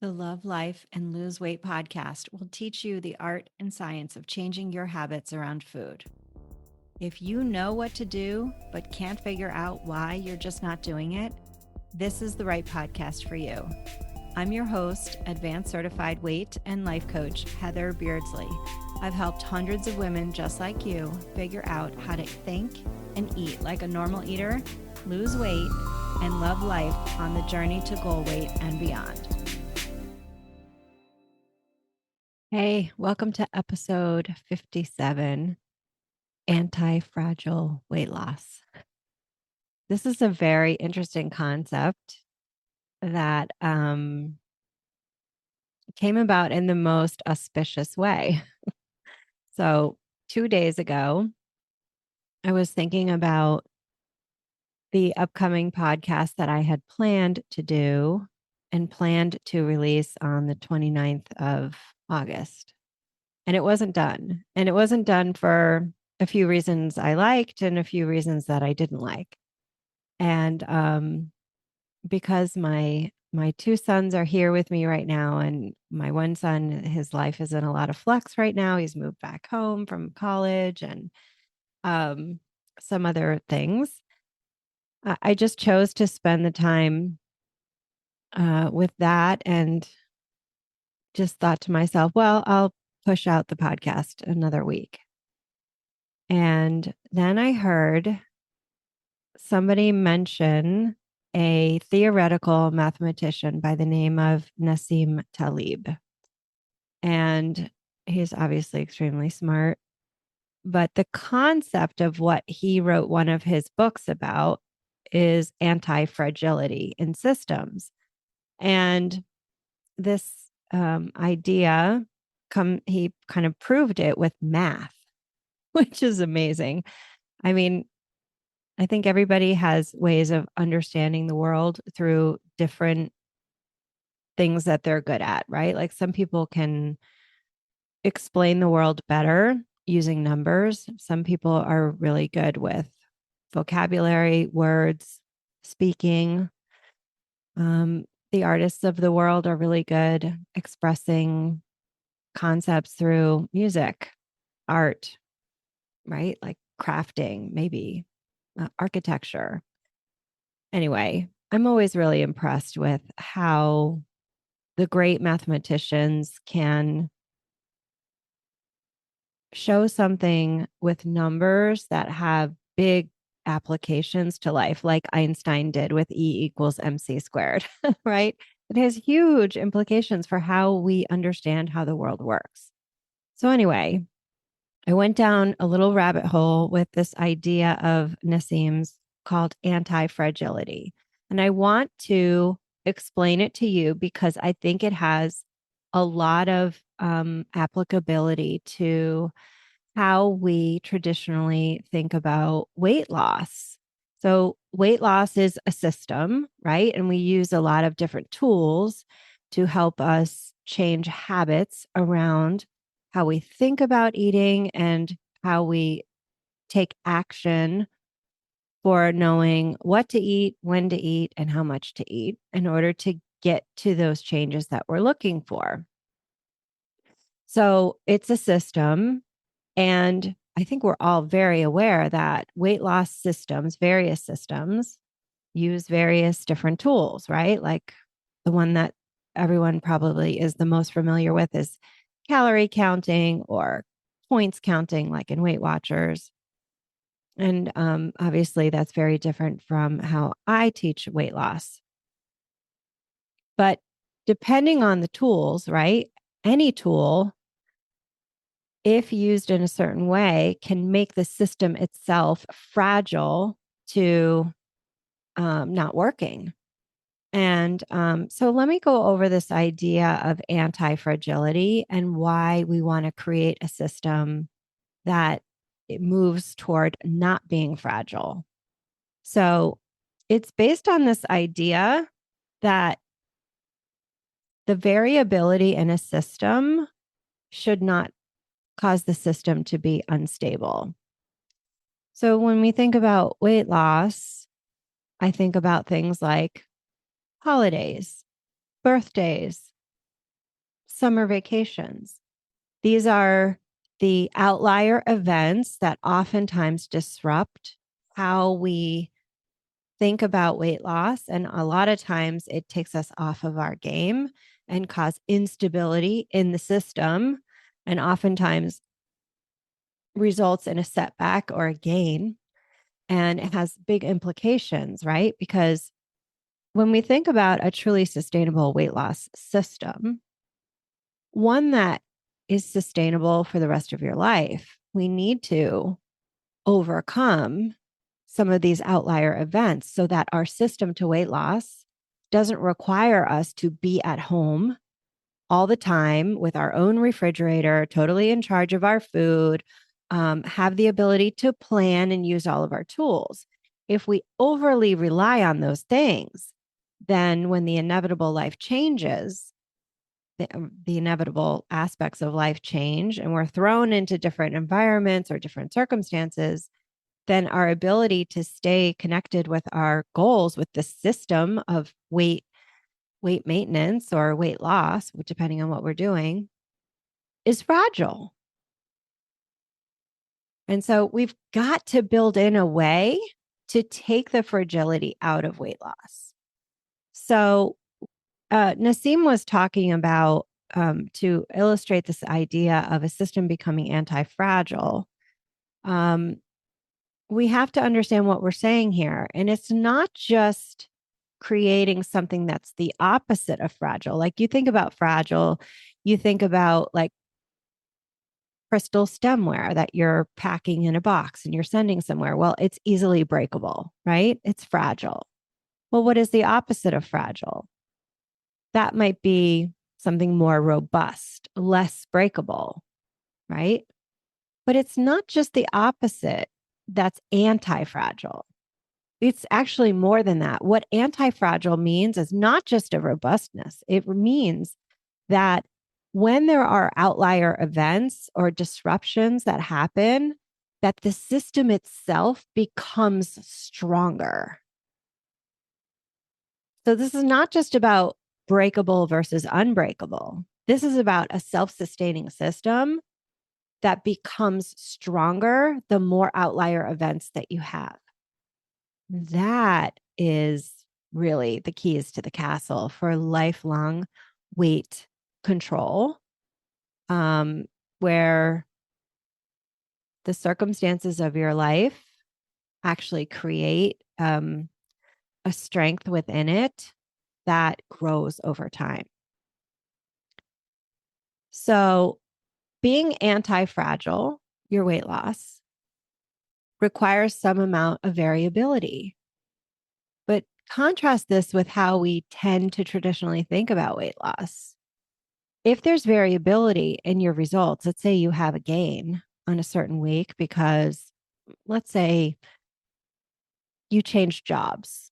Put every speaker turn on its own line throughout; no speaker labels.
The Love, Life, and Lose Weight podcast will teach you the art and science of changing your habits around food. If you know what to do, but can't figure out why you're just not doing it, this is the right podcast for you. I'm your host, Advanced Certified Weight and Life Coach, Heather Beardsley. I've helped hundreds of women just like you figure out how to think and eat like a normal eater, lose weight, and love life on the journey to goal weight and beyond. Hey, welcome to episode 57, Anti-fragile weight loss. This is a very interesting concept that came about in the most auspicious way. So 2 days ago, I was thinking about the upcoming podcast that I had planned to do and planned to release on the 29th of August. And it wasn't done. And it wasn't done for a few reasons I liked and a few reasons that I didn't like. And because my two sons are here with me right now, and my one son, his life is in a lot of flux right now. He's moved back home from college and um, some other things. I just chose to spend the time with that, and just thought to myself, well, I'll push out the podcast another week. And then I heard somebody mention a theoretical mathematician by the name of Nassim Taleb. And he's obviously extremely smart. But the concept of what he wrote one of his books about is anti-fragility in systems. And this idea, he kind of proved it with math, which is amazing. I mean, I think everybody has ways of understanding the world through different things that they're good at, right? Like some people can explain the world better using numbers. Some people are really good with vocabulary, words, speaking. The artists of the world are really good expressing concepts through music, art, right? Like crafting, maybe architecture. Anyway, I'm always really impressed with how the great mathematicians can show something with numbers that have big applications to life, like Einstein did with E equals MC squared, right? It has huge implications for how we understand how the world works. So, anyway, I went down a little rabbit hole with this idea of Nassim's called anti-fragility. And I want to explain it to you because I think it has a lot of applicability to how we traditionally think about weight loss. So, weight loss is a system, right? And we use a lot of different tools to help us change habits around how we think about eating and how we take action for knowing what to eat, when to eat, and how much to eat in order to get to those changes that we're looking for. So it's a system. And I think we're all very aware that weight loss systems, various systems, use various different tools, right? Like the one that everyone probably is the most familiar with is calorie counting or points counting, like in Weight Watchers. And obviously, that's very different from how I teach weight loss. But depending on the tools, right? Any tool, if used in a certain way, can make the system itself fragile to not working. And so let me go over this idea of anti fragility and why we want to create a system that it moves toward not being fragile. So it's based on this idea that the variability in a system should not cause the system to be unstable. So when we think about weight loss, I think about things like holidays, birthdays, summer vacations. These are the outlier events that oftentimes disrupt how we think about weight loss. And a lot of times it takes us off of our game and cause instability in the system. And oftentimes results in a setback or a gain. And it has big implications, right? Because when we think about a truly sustainable weight loss system, one that is sustainable for the rest of your life, we need to overcome some of these outlier events so that our system to weight loss doesn't require us to be at home all the time with our own refrigerator, totally in charge of our food, have the ability to plan and use all of our tools. If we overly rely on those things, then when the inevitable life changes, the inevitable aspects of life change, and we're thrown into different environments or different circumstances, then our ability to stay connected with our goals with the system of weight maintenance or weight loss, depending on what we're doing, is fragile. And so we've got to build in a way to take the fragility out of weight loss. So Nassim was talking about, to illustrate this idea of a system becoming anti-fragile, we have to understand what we're saying here. And it's not just creating something that's the opposite of fragile. Like you think about fragile, you think about like crystal stemware that you're packing in a box and you're sending somewhere. Well, it's easily breakable, right? It's fragile. Well, what is the opposite of fragile? That might be something more robust, less breakable, right? But it's not just the opposite that's anti-fragile. It's actually more than that. What anti-fragile means is not just a robustness. It means that when there are outlier events or disruptions that happen, that the system itself becomes stronger. So this is not just about breakable versus unbreakable. This is about a self-sustaining system that becomes stronger the more outlier events that you have. That is really the keys to the castle for lifelong weight control, where the circumstances of your life actually create a strength within it that grows over time. So being anti-fragile, your weight loss, requires some amount of variability. But contrast this with how we tend to traditionally think about weight loss. If there's variability in your results, let's say you have a gain on a certain week because, let's say, you change jobs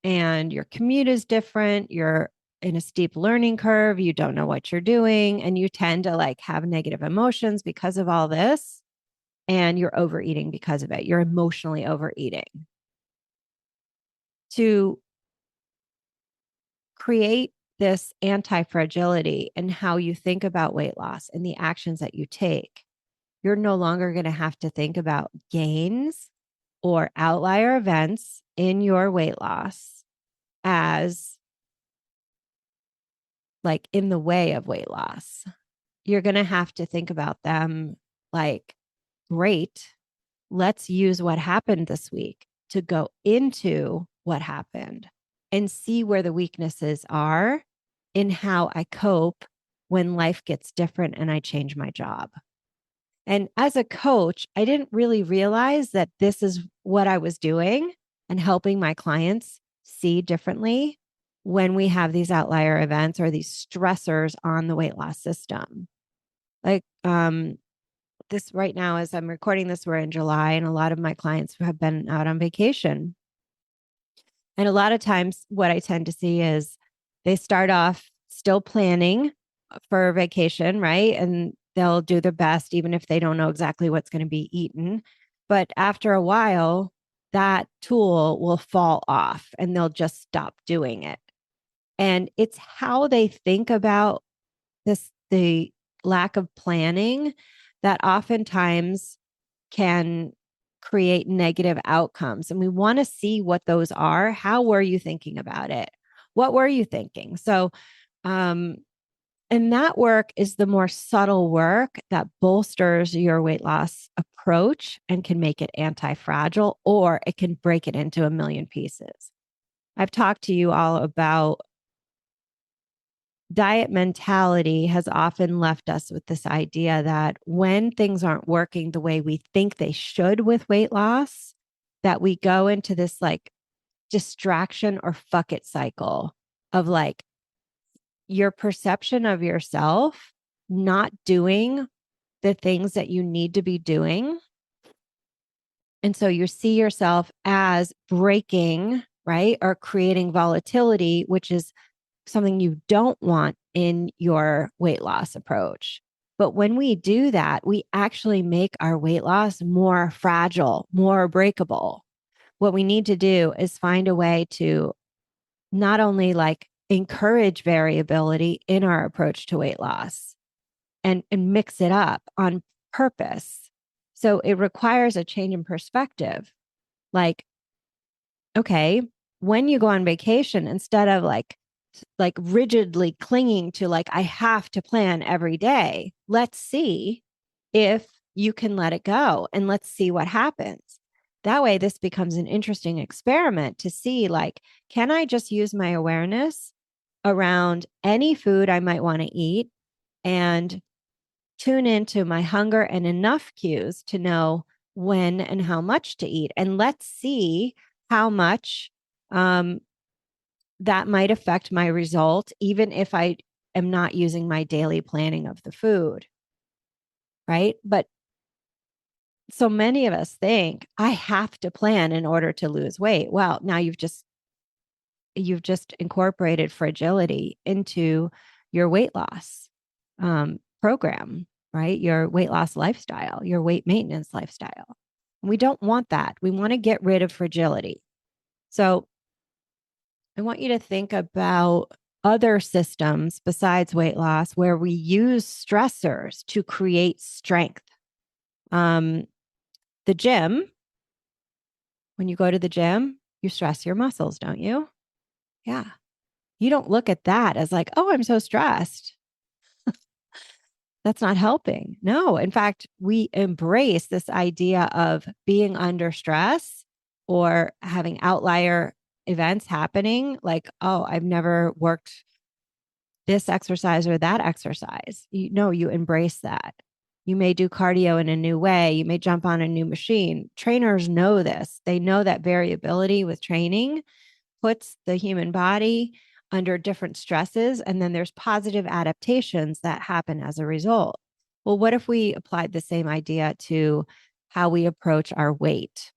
and your commute is different, you're in a steep learning curve, you don't know what you're doing, and you tend to like have negative emotions because of all this, and you're overeating because of it. You're emotionally overeating. To create this anti-fragility in how you think about weight loss and the actions that you take, you're no longer going to have to think about gains or outlier events in your weight loss as like in the way of weight loss. You're going to have to think about them like, great, let's use what happened this week to go into what happened and see where the weaknesses are in how I cope when life gets different and I change my job. And as a coach, I didn't really realize that this is what I was doing and helping my clients see differently when we have these outlier events or these stressors on the weight loss system. Like this right now, as I'm recording this, we're in July, and a lot of my clients have been out on vacation. And a lot of times what I tend to see is they start off still planning for vacation, right? And they'll do their best, even if they don't know exactly what's going to be eaten. But after a while, that tool will fall off and they'll just stop doing it. And it's how they think about the lack of planning that oftentimes can create negative outcomes. And we want to see what those are. How were you thinking about it? What were you thinking? So, and that work is the more subtle work that bolsters your weight loss approach and can make it anti-fragile, or it can break it into a million pieces. I've talked to you all about diet mentality has often left us with this idea that when things aren't working the way we think they should with weight loss, that we go into this like distraction or fuck it cycle of like your perception of yourself not doing the things that you need to be doing. And so you see yourself as breaking, right? Or creating volatility, which is something you don't want in your weight loss approach. But when we do that, we actually make our weight loss more fragile, more breakable. What we need to do is find a way to not only like encourage variability in our approach to weight loss and mix it up on purpose. So it requires a change in perspective. Like, okay, when you go on vacation, instead of like rigidly clinging to like, I have to plan every day, let's see if you can let it go and let's see what happens. That way, this becomes an interesting experiment to see like, can I just use my awareness around any food I might want to eat and tune into my hunger and enough cues to know when and how much to eat? And let's see how much that might affect my result, even if I am not using my daily planning of the food. Right. But so many of us think I have to plan in order to lose weight. Well, now you've just incorporated fragility into your weight loss program, right? Your weight loss lifestyle, your weight maintenance lifestyle. We don't want that. We want to get rid of fragility. So I want you to think about other systems besides weight loss where we use stressors to create strength. The gym, when you go to the gym, you stress your muscles, don't you? Yeah. You don't look at that as like, oh, I'm so stressed. That's not helping. No, in fact, we embrace this idea of being under stress or having outlier events happening. Like, oh, I've never worked this exercise or that exercise. You embrace that. You may do cardio in a new way. You may jump on a new machine. Trainers know this. They know that variability with training puts the human body under different stresses, and then there's positive adaptations that happen as a result. Well, what if we applied the same idea to how we approach our weight,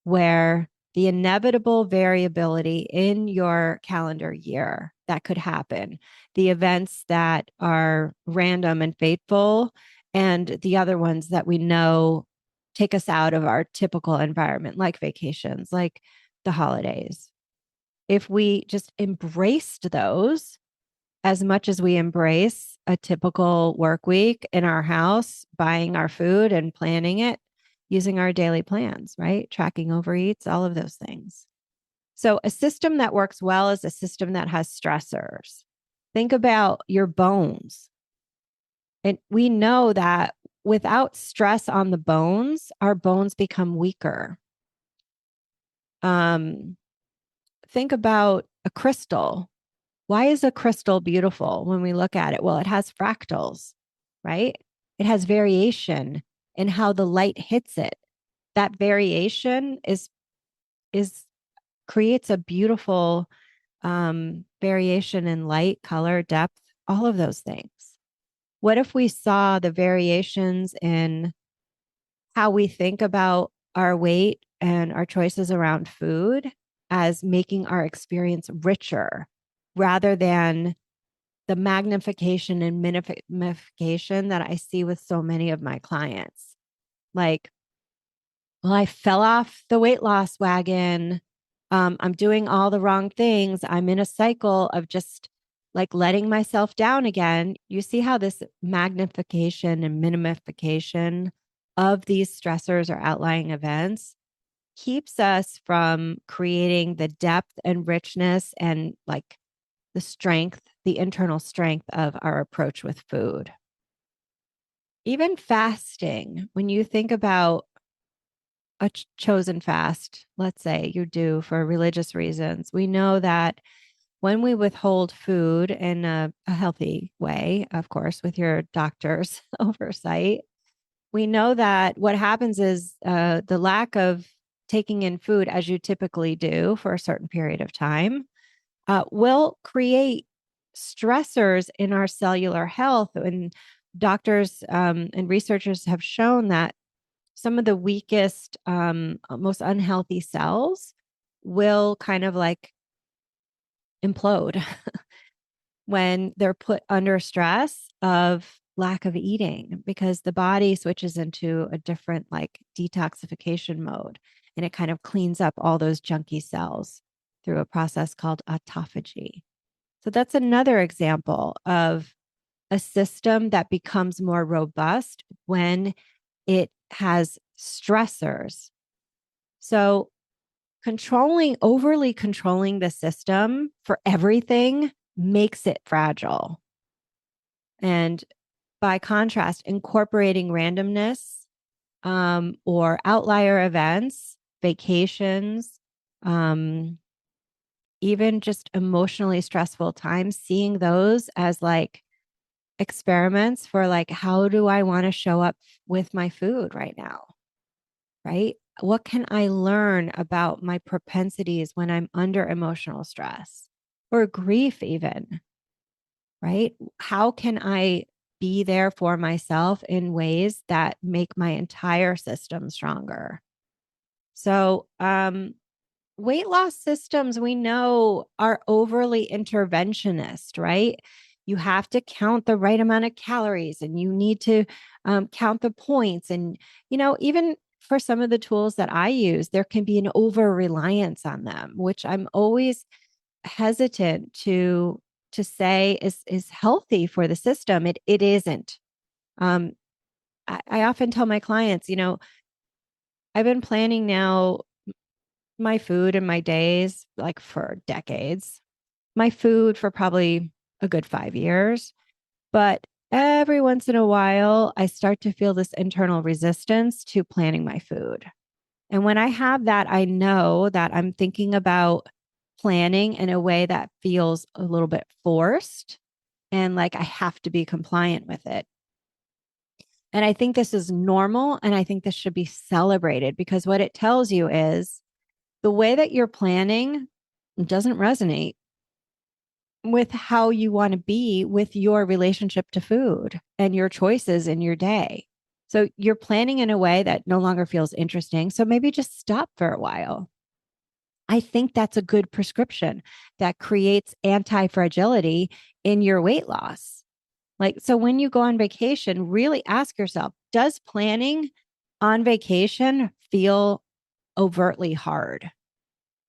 where the inevitable variability in your calendar year that could happen, the events that are random and fateful, and the other ones that we know take us out of our typical environment, like vacations, like the holidays. If we just embraced those as much as we embrace a typical work week in our house, buying our food and planning it, using our daily plans, right? Tracking overeats, all of those things. So, a system that works well is a system that has stressors. Think about your bones. And we know that without stress on the bones, our bones become weaker. Think about a crystal. Why is a crystal beautiful when we look at it? Well, it has fractals, right? It has variation in how the light hits it. That variation is creates a beautiful variation in light, color, depth, all of those things. What if we saw the variations in how we think about our weight and our choices around food as making our experience richer rather than the magnification and minification that I see with so many of my clients? Like, well, I fell off the weight loss wagon. I'm doing all the wrong things. I'm in a cycle of just like letting myself down again. You see how this magnification and minimification of these stressors or outlying events keeps us from creating the depth and richness and like the strength, the internal strength of our approach with food. Even fasting, when you think about a chosen fast, let's say you do for religious reasons, we know that when we withhold food in a healthy way, of course, with your doctor's oversight, we know that what happens is the lack of taking in food as you typically do for a certain period of time will create stressors in our cellular health. And doctors and researchers have shown that some of the weakest, most unhealthy cells will kind of like implode when they're put under stress of lack of eating, because the body switches into a different like detoxification mode, and it kind of cleans up all those junky cells through a process called autophagy. So that's another example of a system that becomes more robust when it has stressors. So overly controlling the system for everything makes it fragile. And by contrast, incorporating randomness or outlier events, vacations, even just emotionally stressful times, seeing those as like experiments for like, how do I want to show up with my food right now? Right? What can I learn about my propensities when I'm under emotional stress or grief, even? Right? How can I be there for myself in ways that make my entire system stronger? So, weight loss systems we know are overly interventionist, right? You have to count the right amount of calories and you need to count the points. And, even for some of the tools that I use, there can be an over reliance on them, which I'm always hesitant to say is healthy for the system. It isn't. Um, I often tell my clients, I've been planning now my food and my days like for decades, my food for probably a good 5 years. But every once in a while, I start to feel this internal resistance to planning my food. And when I have that, I know that I'm thinking about planning in a way that feels a little bit forced and like I have to be compliant with it. And I think this is normal. And I think this should be celebrated, because what it tells you is the way that you're planning doesn't resonate with how you want to be with your relationship to food and your choices in your day. So you're planning in a way that no longer feels interesting. So maybe just stop for a while. I think that's a good prescription that creates anti-fragility in your weight loss. Like, so when you go on vacation, really ask yourself, does planning on vacation feel overtly hard?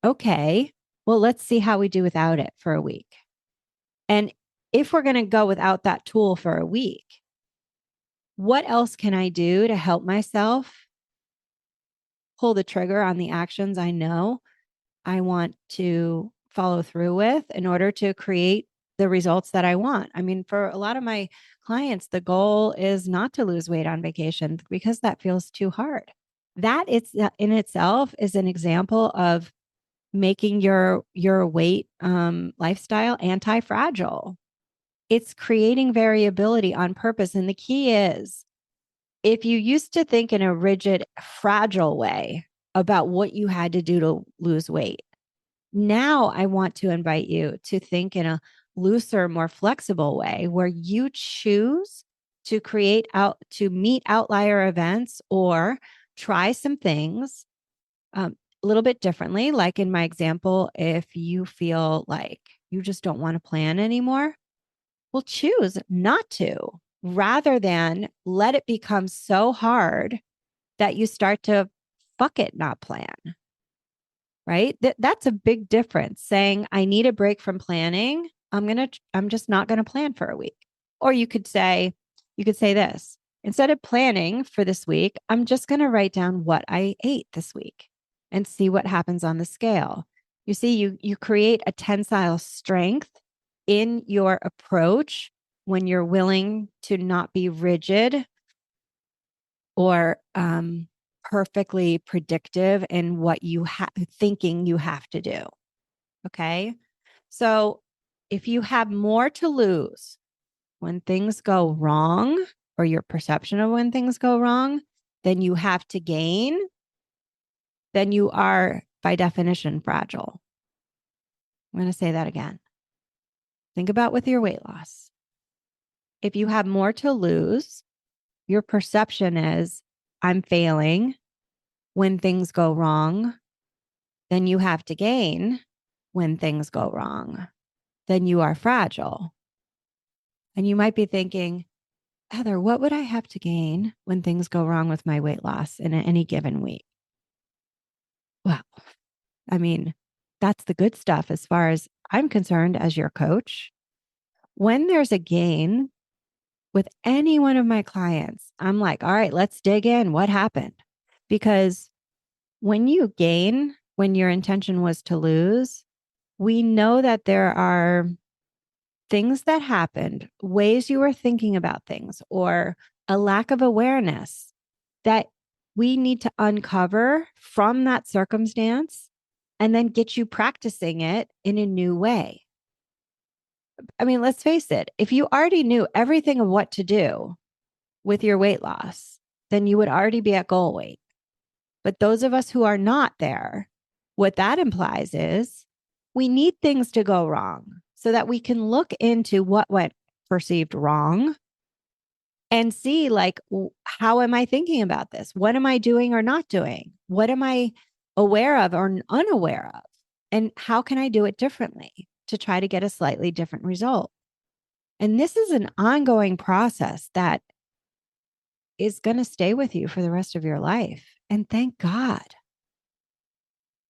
Okay, well, let's see how we do without it for a week. And if we're going to go without that tool for a week, what else can I do to help myself pull the trigger on the actions I know I want to follow through with in order to create the results that I want? I mean, for a lot of my clients, the goal is not to lose weight on vacation because that feels too hard. That it's in itself is an example of making your weight lifestyle anti-fragile. It's creating variability on purpose. And the key is, if you used to think in a rigid, fragile way about what you had to do to lose weight, now I want to invite you to think in a looser, more flexible way where you choose to to meet outlier events or try some things a little bit differently. Like in my example, if you feel like you just don't want to plan anymore, well, choose not to, rather than let it become so hard that you start to fuck it, not plan. Right? That's a big difference. Saying, I need a break from planning I'm just not going to plan for a week. Or you could say this, instead of planning for this week, I'm just going to write down what I ate this week and see what happens on the scale. You see, you create a tensile strength in your approach when you're willing to not be rigid or perfectly predictive in what you thinking you have to do. Okay. So if you have more to lose when things go wrong, or your perception of when things go wrong, than you have to gain, then you are by definition fragile. I'm going to say that again. Think about with your weight loss. If you have more to lose, your perception is I'm failing when things go wrong, then you have to gain when things go wrong, then you are fragile. And you might be thinking, Heather, what would I have to gain when things go wrong with my weight loss in any given week? Well, I mean, that's the good stuff as far as I'm concerned as your coach. When there's a gain with any one of my clients, I'm like, all right, let's dig in. What happened? Because when you gain, when your intention was to lose, we know that there are things that happened, ways you were thinking about things, or a lack of awareness that we need to uncover from that circumstance and then get you practicing it in a new way. I mean, let's face it, if you already knew everything of what to do with your weight loss, then you would already be at goal weight. But those of us who are not there, what that implies is we need things to go wrong so that we can look into what went perceived wrong and see, like, how am I thinking about this? What am I doing or not doing? What am I aware of or unaware of? And how can I do it differently to try to get a slightly different result? And this is an ongoing process that is going to stay with you for the rest of your life. And thank God.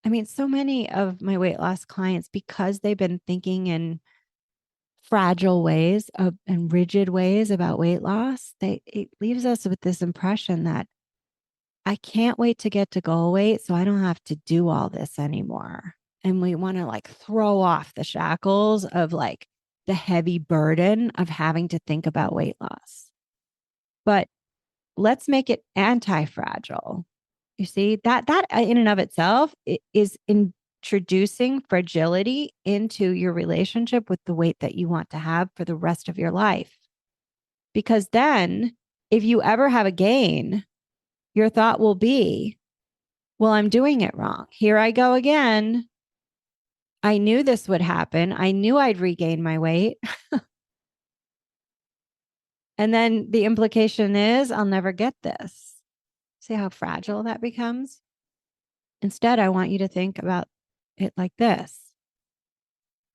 I mean, so many of my weight loss clients, because they've been thinking in fragile ways and rigid ways about weight loss, it leaves us with this impression that I can't wait to get to goal weight so I don't have to do all this anymore. And we want to like throw off the shackles of like the heavy burden of having to think about weight loss. But let's make it anti-fragile. You see, that in and of itself is introducing fragility into your relationship with the weight that you want to have for the rest of your life. Because then if you ever have a gain, your thought will be, well, I'm doing it wrong. Here I go again. I knew this would happen. I knew I'd regain my weight. And then the implication is I'll never get this. See how fragile that becomes? Instead, I want you to think about it like this.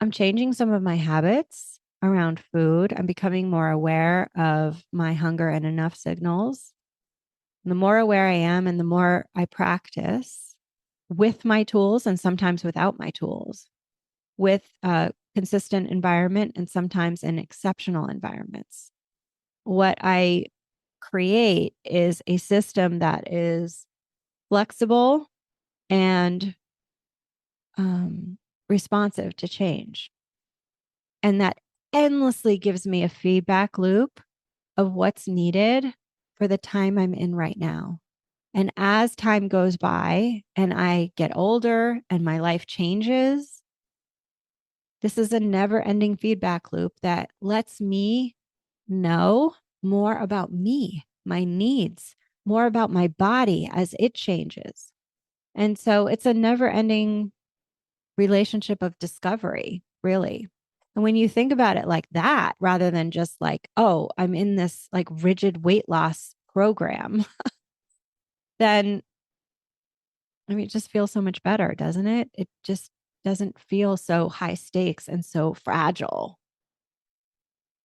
I'm changing some of my habits around food. I'm becoming more aware of my hunger and enough signals. And the more aware I am and the more I practice with my tools and sometimes without my tools, with a consistent environment and sometimes in exceptional environments, what I create is a system that is flexible and responsive to change. And that endlessly gives me a feedback loop of what's needed for the time I'm in right now. And as time goes by and I get older and my life changes, this is a never ending feedback loop that lets me know more about me, my needs, more about my body as it changes. And so it's a never ending relationship of discovery, really. And when you think about it like that, rather than just like, oh, I'm in this like rigid weight loss program, then I mean, it just feels so much better, doesn't it? It just doesn't feel so high stakes and so fragile,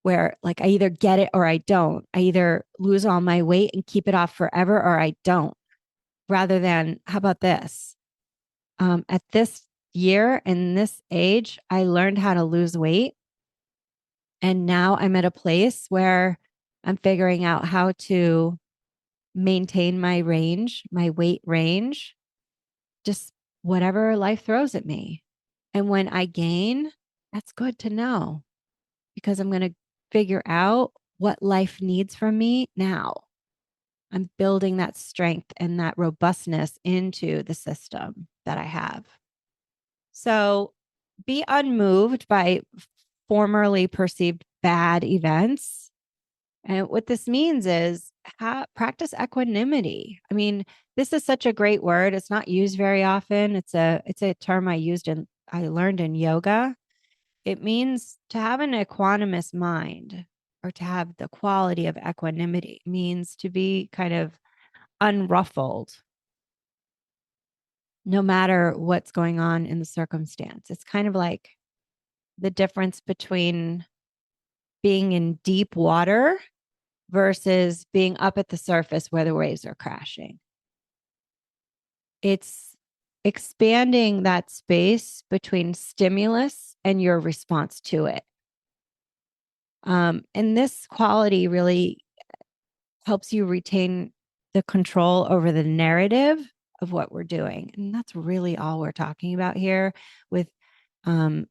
where like I either get it or I don't. I either lose all my weight and keep it off forever or I don't, rather than, how about this? At this year and this age, I learned how to lose weight And now I'm at a place where I'm figuring out how to maintain my range, my weight range, just whatever life throws at me. And when I gain, that's good to know because I'm going to figure out what life needs from me now. I'm building that strength and that robustness into the system that I have. So be unmoved by formerly perceived bad events. And what this means is practice equanimity. I mean, this is such a great word. It's not used very often. It's a term I learned in yoga. It means to have an equanimous mind or to have the quality of equanimity. It means to be kind of unruffled no matter what's going on in the circumstance. It's kind of like the difference between being in deep water versus being up at the surface where the waves are crashing. It's expanding that space between stimulus and your response to it. And this quality really helps you retain the control over the narrative of what we're doing. And that's really all we're talking about here with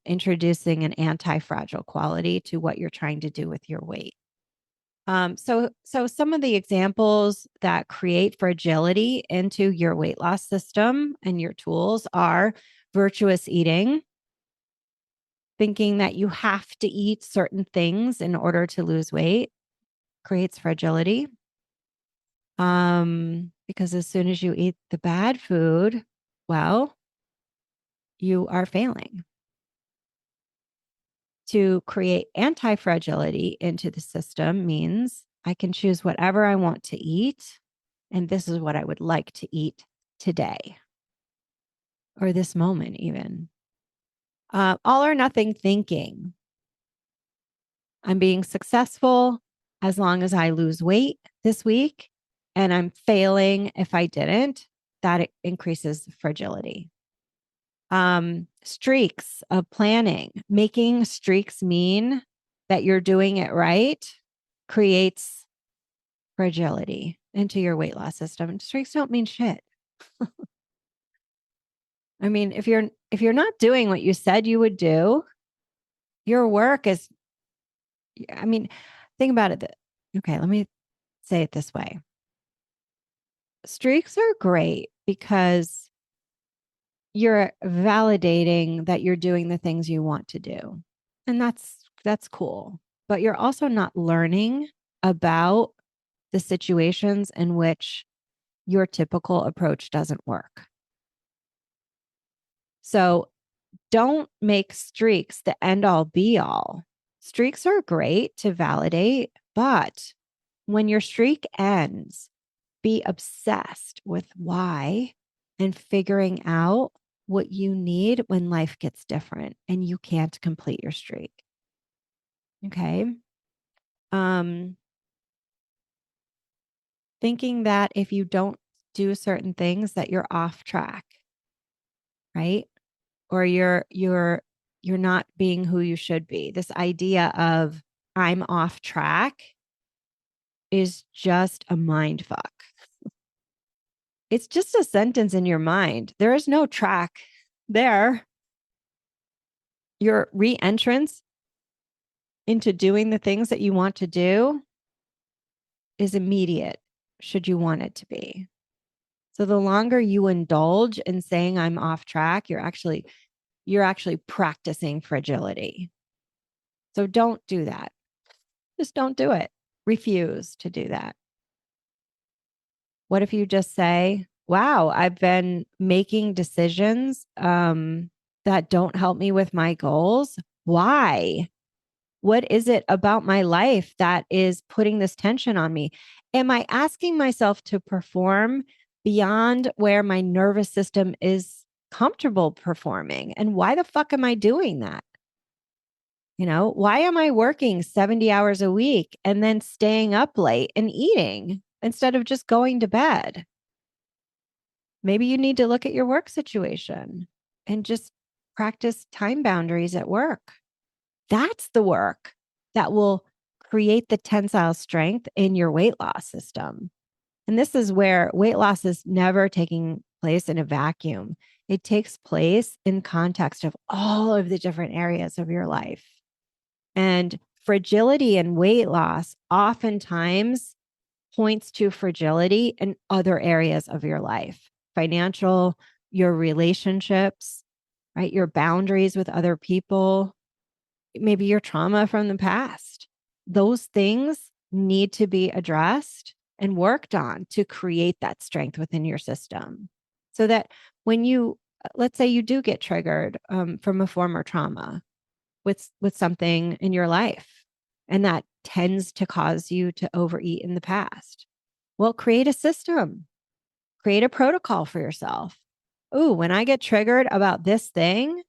introducing an anti-fragile quality to what you're trying to do with your weight. So some of the examples that create fragility into your weight loss system and your tools are virtuous eating, thinking that you have to eat certain things in order to lose weight creates fragility. Because as soon as you eat the bad food, well, you are failing. To create anti-fragility into the system means I can choose whatever I want to eat. And this is what I would like to eat today or this moment, even. All or nothing thinking. I'm being successful as long as I lose weight this week, and I'm failing if I didn't. That increases fragility. Streaks of planning, making streaks mean that you're doing it right creates fragility into your weight loss system. Streaks don't mean shit. I mean, if you're not doing what you said you would do, your work is, I mean, think about it. Okay, let me say it this way. Streaks are great because you're validating that you're doing the things you want to do. And that's cool. But you're also not learning about the situations in which your typical approach doesn't work. So don't make streaks the end all be all. Streaks are great to validate, but when your streak ends, be obsessed with why and figuring out what you need when life gets different and you can't complete your streak. Okay. Thinking that if you don't do certain things that you're off track, right? Or you're not being who you should be. This idea of I'm off track is just a mind fuck. It's just a sentence in your mind. There is no track there. Your re-entrance into doing the things that you want to do is immediate, should you want it to be. So the longer you indulge in saying I'm off track, you're actually practicing fragility. So don't do that. Just don't do it. Refuse to do that. What if you just say, wow, I've been making decisions that don't help me with my goals. Why? What is it about my life that is putting this tension on me? Am I asking myself to perform beyond where my nervous system is comfortable performing? And why the fuck am I doing that? Why am I working 70 hours a week and then staying up late and eating instead of just going to bed? Maybe you need to look at your work situation and just practice time boundaries at work. That's the work. that will create the tensile strength in your weight loss system. And this is where weight loss is never taking place in a vacuum. It takes place in context of all of the different areas of your life. And fragility and weight loss oftentimes points to fragility in other areas of your life, financial, your relationships, right? Your boundaries with other people, maybe your trauma from the past. Those things need to be addressed and worked on to create that strength within your system. So that when you, let's say you do get triggered from a former trauma with something in your life, and that tends to cause you to overeat in the past. Well, create a system, create a protocol for yourself. Oh, when I get triggered about this thing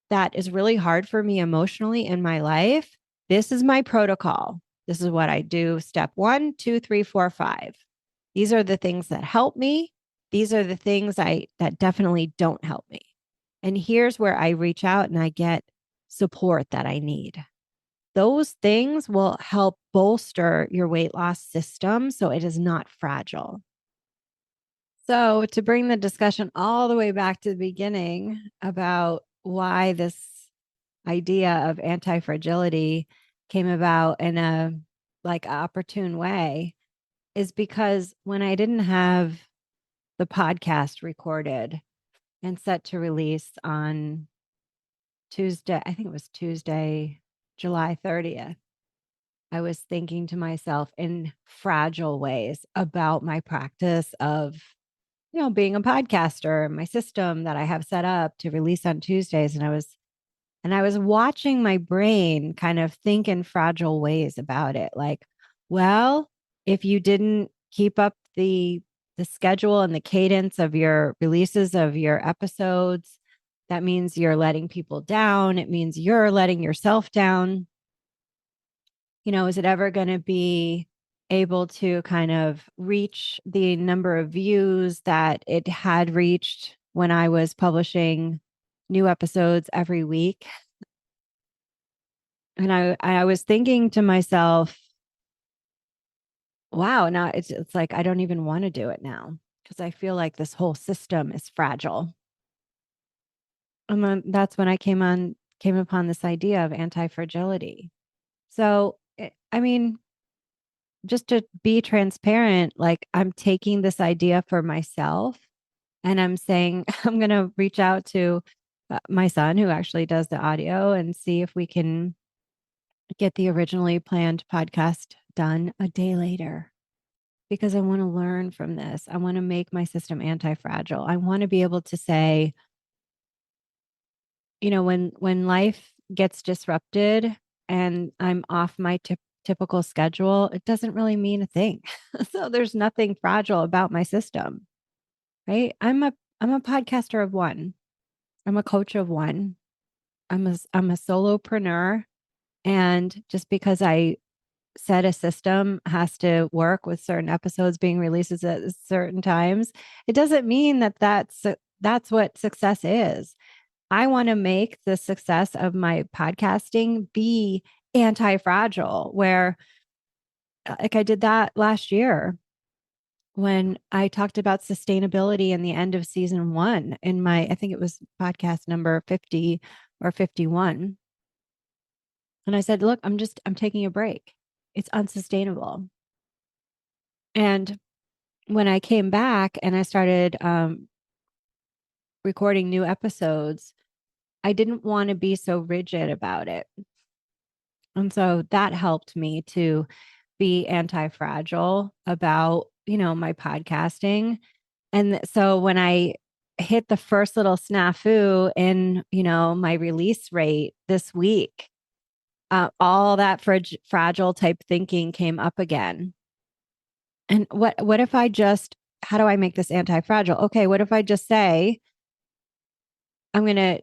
that is really hard for me emotionally in my life, this is my protocol. This is what I do. Step 1, 2, 3, 4, 5. These are the things that help me. These are the things that definitely don't help me. And here's where I reach out and I get support that I need. Those things will help bolster your weight loss system so it is not fragile. So, to bring the discussion all the way back to the beginning about why this idea of anti-fragility came about in a opportune way is because when I didn't have the podcast recorded and set to release on Tuesday, I think it was Tuesday, July 30th, I was thinking to myself in fragile ways about my practice of, being a podcaster and my system that I have set up to release on Tuesdays. And I was watching my brain kind of think in fragile ways about it. Like, well, if you didn't keep up the schedule and the cadence of your releases of your episodes, that means you're letting people down. It means you're letting yourself down. Is it ever going to be able to kind of reach the number of views that it had reached when I was publishing new episodes every week? And I was thinking to myself, wow, now it's like I don't even want to do it now because I feel like this whole system is fragile. And then that's when I came upon this idea of anti-fragility. So, I mean, just to be transparent, like I'm taking this idea for myself and I'm saying I'm going to reach out to my son who actually does the audio and see if we can get the originally planned podcast done a day later because I want to learn from this. I want to make my system anti-fragile. I want to be able to say, when life gets disrupted and I'm off my typical schedule, it doesn't really mean a thing. So there's nothing fragile about my system, right? I'm a podcaster of one. I'm a coach of one. I'm a solopreneur. And just because I said a system has to work with certain episodes being released at certain times, it doesn't mean that that's what success is. I want to make the success of my podcasting be anti-fragile, where like I did that last year when I talked about sustainability in the end of season 1 in I think it was podcast number 50 or 51. And I said, look, I'm taking a break. It's unsustainable. And when I came back and I started recording new episodes, I didn't want to be so rigid about it. And so that helped me to be anti-fragile about, my podcasting. And so when I hit the first little snafu in, my release rate this week, all that fragile type thinking came up again. And what if I just, how do I make this anti-fragile? Okay, what if I just say, I'm going to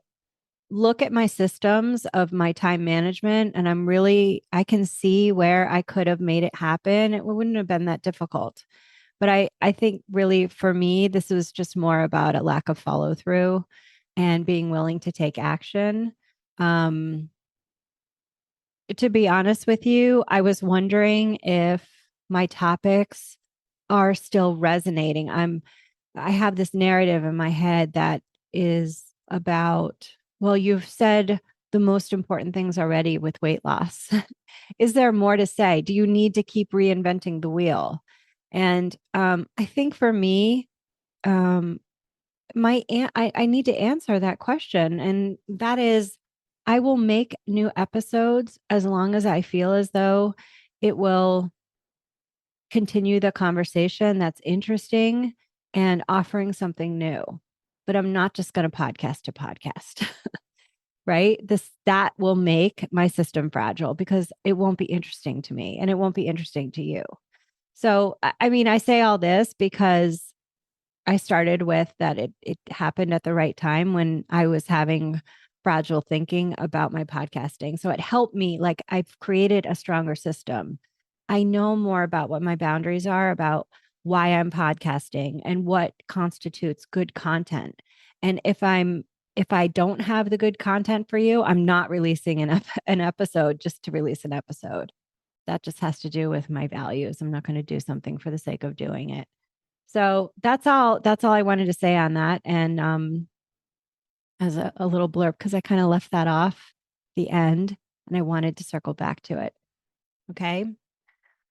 look at my systems of my time management and I can see where I could have made it happen. It wouldn't have been that difficult. But I think really for me, this was just more about a lack of follow through and being willing to take action. to be honest with you, I was wondering if my topics are still resonating. I have this narrative in my head that is about, well, you've said the most important things already with weight loss. Is there more to say? Do you need to keep reinventing the wheel? And I think for me, um, I need to answer that question. And that is, I will make new episodes as long as I feel as though it will continue the conversation that's interesting and offering something new. But I'm not just going to podcast to podcast, right? That will make my system fragile because it won't be interesting to me and it won't be interesting to you. So, I mean, I say all this because I started with that it happened at the right time when I was having fragile thinking about my podcasting. So it helped me, like I've created a stronger system. I know more about what my boundaries are, about why I'm podcasting and what constitutes good content. And if I don't have the good content for you, I'm not releasing an episode just to release an episode. That just has to do with my values. I'm not going to do something for the sake of doing it. So that's all I wanted to say on that. And as a little blurb, because I kind of left that off the end and I wanted to circle back to it. Okay.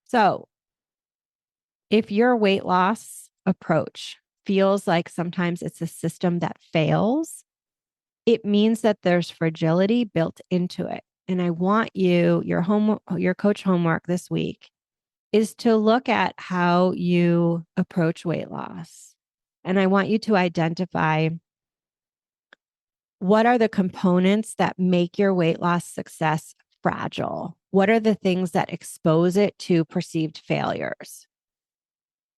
So if your weight loss approach feels like sometimes it's a system that fails, it means that there's fragility built into it. And I want your coach homework this week is to look at how you approach weight loss. And I want you to identify what are the components that make your weight loss success fragile? What are the things that expose it to perceived failures?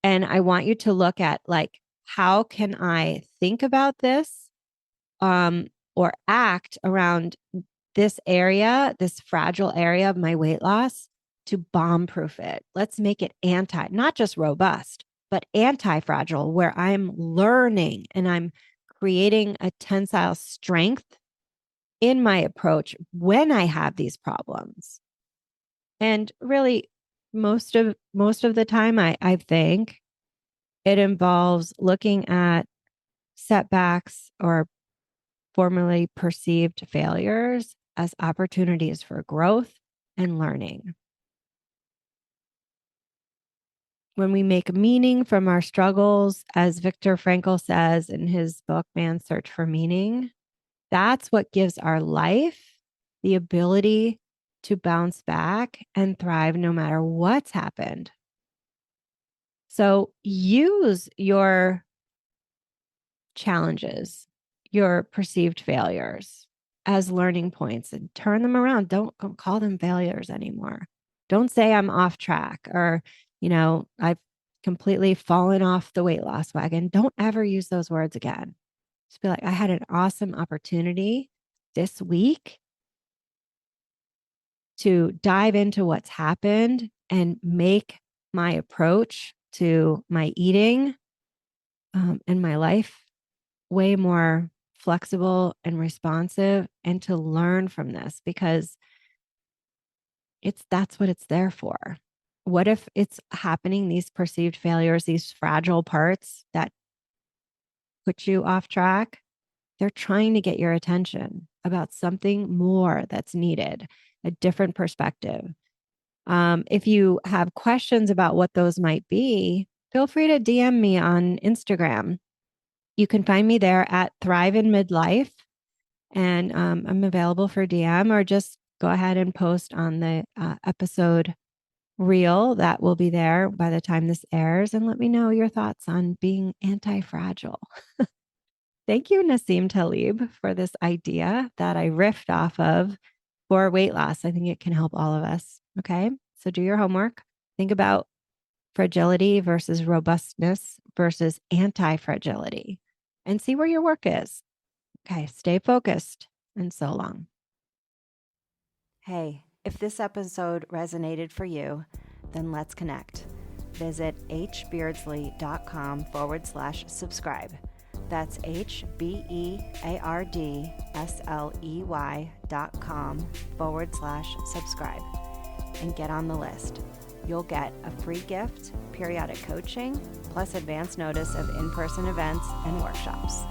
And I want you to look at like, how can I think about this or act around this area, this fragile area of my weight loss to bomb proof it. Let's make it not just robust, but anti-fragile, where I'm learning and I'm creating a tensile strength in my approach when I have these problems. And really, most of the time, I think it involves looking at setbacks or formerly perceived failures as opportunities for growth and learning. When we make meaning from our struggles, as Viktor Frankl says in his book, Man's Search for Meaning, that's what gives our life the ability to bounce back and thrive no matter what's happened. So use your challenges, your perceived failures as learning points and turn them around. Don't call them failures anymore. Don't say I'm off track or, I've completely fallen off the weight loss wagon. Don't ever use those words again. Just be like, I had an awesome opportunity this week to dive into what's happened and make my approach to my eating and my life way more flexible and responsive, and to learn from this because that's what it's there for. What if it's happening, these perceived failures, these fragile parts that put you off track? They're trying to get your attention about something more that's needed, a different perspective. If you have questions about what those might be, feel free to DM me on Instagram. You can find me there at Thrive in Midlife, and I'm available for DM, or just go ahead and post on the episode reel that will be there by the time this airs, and let me know your thoughts on being anti-fragile. Thank you, Nassim Taleb, for this idea that I riffed off of for weight loss. I think it can help all of us. Okay. So do your homework. Think about fragility versus robustness versus anti-fragility and see where your work is. Okay. Stay focused, and so long. Hey, if this episode resonated for you, then let's connect. Visit hbeardsley.com/subscribe. That's HBEARDSLEY.com/subscribe and get on the list. You'll get a free gift, periodic coaching, plus advance notice of in-person events and workshops.